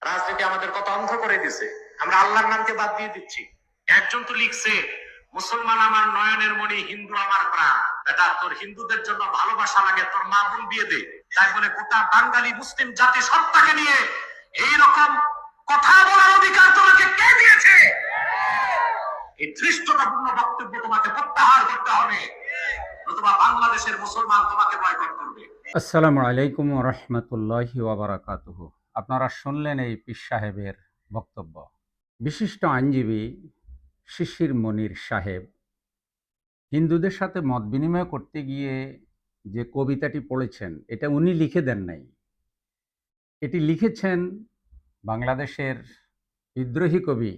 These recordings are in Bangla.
রাজনীতি আমাদের কত অন্ধ করে দিছে, আমরা আল্লাহর নামকে বাদ দিয়ে দিচ্ছি। একজন তো লিখছে, মুসলমান আমার নয়নের মণি, হিন্দু আমার প্রাণ। এটা তোর হিন্দুদের জন্য ভালোবাসা লাগে, তোর মা বোন বিয়ে দে। তাই বলে গোটা বাঙালি মুসলিম জাতি সত্তাকে নিয়ে এইরকম কথা বলার অধিকার তোমাকে কে দিয়েছে? এই ধৃষ্টতাপূর্ণ বক্তব্য তোমাকে প্রত্যাহার করতে হবে, নতুবা বাংলাদেশের মুসলমান তোমাকে বয়কট করবে। আসসালামু আলাইকুম ওয়া রাহমাতুল্লাহি ওয়া বারাকাতুহু। আপনারা শুনলেন এই পীর সাহেবের বক্তব্য। বিশিষ্ট আইনজীবী শিশির মনির সাহেব হিন্দুদের সাথে মত বিনিময় করতে গিয়ে যে কবিতাটি পড়েছেন, এটা উনি লিখে দেন নাই। এটি লিখেছেন বাংলাদেশের বিদ্রোহী কবি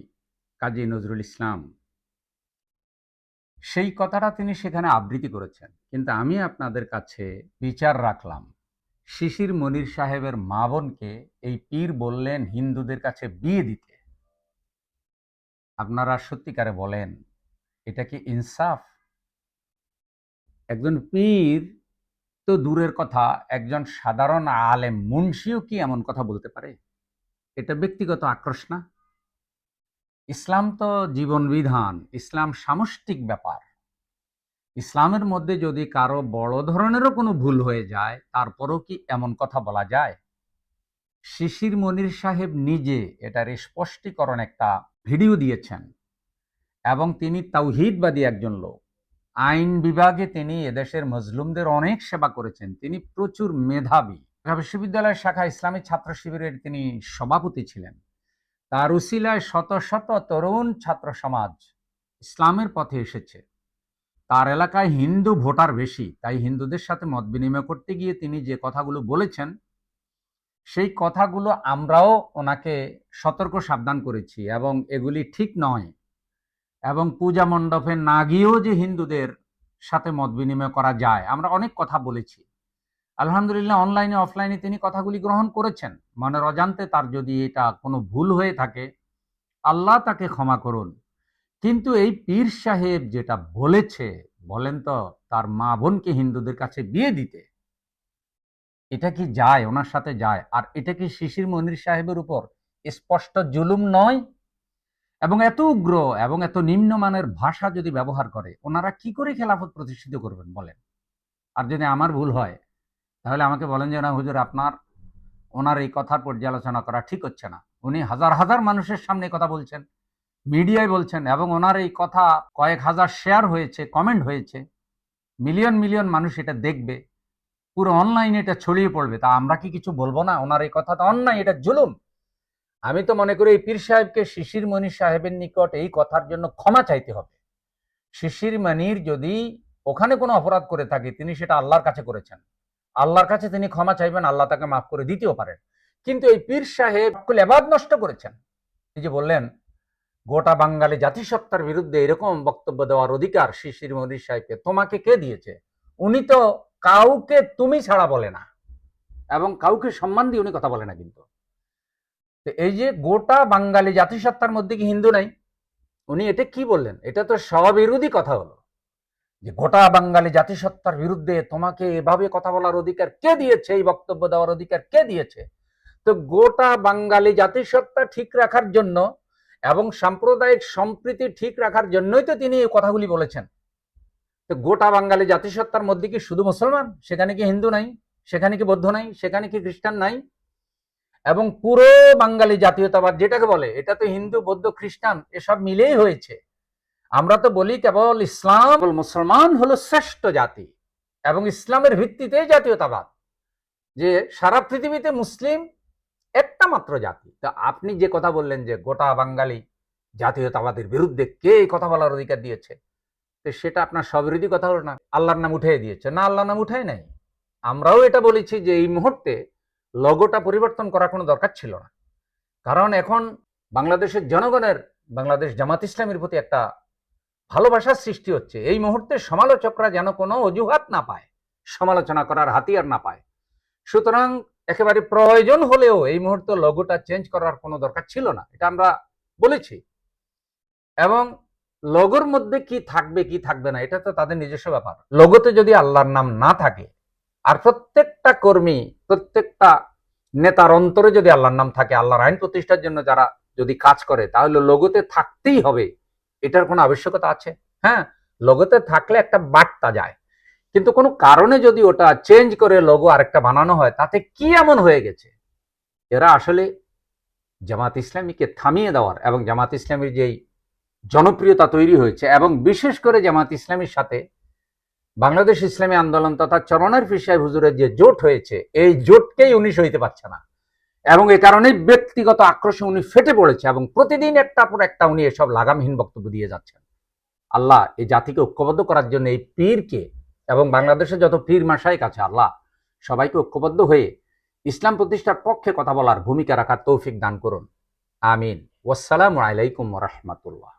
কাজী নজরুল ইসলাম। সেই কথাটা তিনি সেখানে আবৃত্তি করেছেন। কিন্তু আমি আপনাদের কাছে বিচার রাখলাম, শিশির মনির সাহেবের মা বোনকে এই পীর বললেন হিন্দুদের কাছে বিয়ে দিতে। আপনারা সত্যিকারে বলেন, এটা কি ইনসাফ? একজন পীর তো দূরের কথা, একজন সাধারণ আলেম মুন্সিও কি এমন কথা বলতে পারে? এটা ব্যক্তিগত আক্রোশ না? ইসলাম তো জীবন বিধান, ইসলাম সামষ্টিক ব্যাপার। ইসলামের মধ্যে যদি কারো বড় ধরনেরও কোনো ভুল হয়ে যায়, তারপরও কি এমন কথা বলা যায়? শিশির মনির সাহেব নিজে এটার স্পষ্টীকরণ একটা ভিডিও দিয়েছেন, এবং তিনি তাওহীদবাদী একজন লোক। আইন বিভাগে তিনি এদেশের মজলুমদের অনেক সেবা করেছেন। তিনি প্রচুর মেধাবী। ঢাকা বিশ্ববিদ্যালয়ের শাখা ইসলামী ছাত্র শিবিরের তিনি সভাপতি ছিলেন। তার উসিলায় শত শত তরুণ ছাত্র সমাজ ইসলামের পথে এসেছে। তার এলাকায় হিন্দু ভোটার বেশি, তাই হিন্দুদের সাথে মত বিনিময় করতে গিয়ে তিনি যে কথাগুলো বলেছেন, সেই কথাগুলো আমরাও ওনাকে সতর্ক সাবধান করেছি, এবং এগুলি ঠিক নয়। এবং পূজা মণ্ডপে না গিয়েও যে হিন্দুদের সাথে মত বিনিময় করা যায়, আমরা অনেক কথা বলেছি। আলহামদুলিল্লাহ, অনলাইনে অফলাইনে তিনি কথাগুলি গ্রহণ করেছেন। মনের অজান্তে তার যদি এটা কোনো ভুল হয়ে থাকে, আল্লাহ তাকে ক্ষমা করুন। কিন্তু এই পীর সাহেব যেটা বলেছে, বলেন তো, তার মা বোনকে হিন্দুদের কাছে বিয়ে দিতে, এটা কি যায়? ওনার সাথে যায়? আর এটা কি শিশির মনির সাহেবের উপর স্পষ্ট জুলুম নয়? এবং এত উগ্র এবং এত নিম্নমানের ভাষা যদি ব্যবহার করে, ওনারা কি করে খেলাফত প্রতিষ্ঠিত করবেন বলেন? আর যদি আমার ভুল হয়, তাহলে আমাকে বলেন যে না হুজুর, আপনার ওনার এই কথার পর্যালোচনা করা ঠিক হচ্ছে না। উনি হাজার হাজার মানুষের সামনে কথা বলছেন, মিডিয়ায় বলছেন, এবং ওনার এই কথা কয়েক হাজার শেয়ার হয়েছে, কমেন্ট হয়েছে, মিলিয়ন মিলিয়ন মানুষ এটা দেখবে, পুরো অনলাইনে এটা ছড়িয়ে পড়বে। তা আমরা কি কিছু বলবো না? ওনার এই কথাটা অন্যায়, এটা জুলুম। আমি তো মনে করি এই পীর সাহেবকে শিশির মনির সাহেবের নিকট এই কথার জন্য ক্ষমা চাইতে হবে। শিশির মনির যদি ওখানে কোনো অপরাধ করে থাকে, তিনি সেটা আল্লাহর কাছে করেছেন। আল্লাহর কাছে তিনি ক্ষমা চাইবেন, আল্লাহ তাকে মাফ করে দিতেও পারেন। কিন্তু এই পীর সাহেব এবাদ নষ্ট করেছেন। এই যে বললেন, গোটা বাঙালি জাতিসত্তার বিরুদ্ধে এরকম বক্তব্য দেওয়ার অধিকার শিশির মনির সাহেবকে তোমাকে কে দিয়েছে? উনি তো কাউকে তুমি ছাড়া বলে না, এবং কাউকে সম্মান দিয়ে উনি কথা বলে না। কিন্তু এই যে গোটা বাঙালি জাতিসত্তার মধ্যে কি হিন্দু নাই? উনি এটা কি বললেন? এটা তো স্ববিরোধী কথা হলো। যে গোটা বাঙালি জাতিসত্তার বিরুদ্ধে তোমাকে এভাবে কথা বলার অধিকার কে দিয়েছে? এই বক্তব্য দেওয়ার অধিকার কে দিয়েছে? তো গোটা বাঙালি জাতিসত্তা ঠিক রাখার জন্য এবং সাম্প্রদায়িক সম্প্রীতি ঠিক রাখার জন্যই তো তিনি এই কথাগুলি বলেছেন। তো গোটা বাঙালি জাতিসত্তার মধ্যে কি শুধু মুসলমান? সেখানে কি হিন্দু নাই? সেখানে কি বৌদ্ধ নাই? সেখানে কি খ্রিস্টান নাই? এবং পুরো বাঙালি জাতীয়তাবাদ যেটাকে বলে, এটা তো হিন্দু, বৌদ্ধ, খ্রিস্টান এসব মিলেই হয়েছে। আমরা তো বলি কেবল ইসলাম, মুসলমান হলো শ্রেষ্ঠ জাতি, এবং ইসলামের ভিত্তিতে জাতীয়তাবাদ, যে সারা পৃথিবীতে মুসলিম একটা মাত্র জাতি। তো আপনি যে কথা বললেন যে গোটা বাঙালি জাতীয়তাবাদের বিরুদ্ধে কে এই কথা বলার অধিকার দিয়েছে, তো সেটা আপনার স্ববিরোধী কথা হলো না? আল্লাহর নাম উঠিয়ে দিয়েছে না? আল্লাহর নাম উঠায় নাই। আমরাও এটা বলেছি যে এই মুহূর্তে লোগোটা পরিবর্তন করার কোনো দরকার ছিল না। কারণ এখন বাংলাদেশের জনগণের বাংলাদেশ জামাত ইসলামের প্রতি একটা ভালোবাসার সৃষ্টি হচ্ছে। এই মুহূর্তে সমালোচকরা যেন কোনো অজুহাত না পায়, সমালোচনা করার হাতিয়ার না পায়। সুতরাং একেবারে প্রয়োজন হলেও এই মুহূর্তে লোগোটা চেঞ্জ করার কোনো দরকার ছিল না, এটা আমরা বলেছি। এবং লোগোর মধ্যে কি থাকবে কি থাকবে না, এটা তো তাদের নিজস্ব ব্যাপার। লোগোতে যদি আল্লাহর নাম না থাকে, আর প্রত্যেকটা কর্মী, প্রত্যেকটা নেতার অন্তরে যদি আল্লাহর নাম থাকে, আল্লাহর আইন প্রতিষ্ঠার জন্য যারা যদি কাজ করে, তাহলে লোগোতে থাকতেই হবে, এটার কোনো আবশ্যকতা আছে? হ্যাঁ, লোগোতে থাকলে একটা বার্তা যায়, কিন্তু কোনো কারণে যদি ওটা চেঞ্জ করে লোগো আরেকটা বানানো হয়, তাতে কি এমন হয়ে গেছে? এরা আসলে জামাত ইসলামীকে থামিয়ে দেওয়ার এবং জামাত ইসলামীর যেই জনপ্রিয়তা তৈরি হয়েছে, এবং বিশেষ করে জামাত ইসলামীর সাথে বাংলাদেশ ইসলামী আন্দোলন তথা চরণের পীর সাহেব হুজুরের যে জোট হয়েছে, এই জোটকেই উনি সইতে পারছে না, এবং এ কারণে ব্যক্তিগত আক্রোশে উনি ফেটে পড়েছে, এবং প্রতিদিন একটা পর একটা উনি এসব লাগামহীন বক্তব্য দিয়ে যাচ্ছেন। আল্লাহ এই জাতিকে ঐক্যবদ্ধ করার জন্য এই পীরকে এবং বাংলাদেশে যত পীর মাশায়েখ আছে, আল্লাহ সবাইকে ঐক্যবদ্ধ হয়ে ইসলাম প্রতিষ্ঠার পক্ষে কথা বলার ভূমিকা রাখার তৌফিক দান করুন। আমিন। ওয়াসসালামু আলাইকুম ওয়া রাহমাতুল্লাহ।